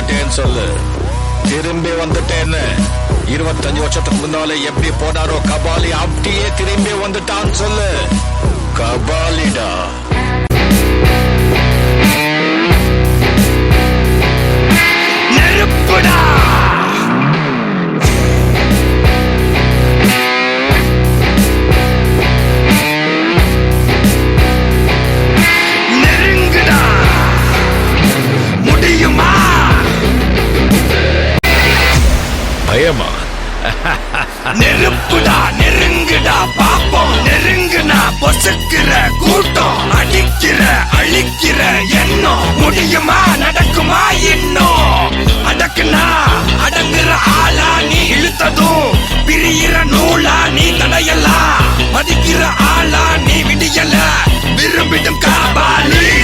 வந்துட்டேன்னு சொல்லு. திரும்பி வந்துட்டேன்னு 25 வருஷத்துக்கு முன்னாலே எப்படி போனாரோ கபாலி அப்படியே திரும்பி வந்துட்டான்னு சொல்லு. கபாலிடா. நெருப்புடா. நெருங்குடா. முடியுமா? பயமா? நெருப்புடா. நெருங்குடா பாப்போம். நெருங்குனா பொசுக்கிற கூட்டம், அடிக்கிற அழிக்கிற எண்ணம். முடியுமா? நடக்குமா? இன்னும் அடக்குனா அடங்குற ஆளா நீ இழுத்ததும் பிரியிற நூலா நீ தடையலாம். மதிக்கிற ஆளா நீ விடியல விரும்பிடும் காபாலி.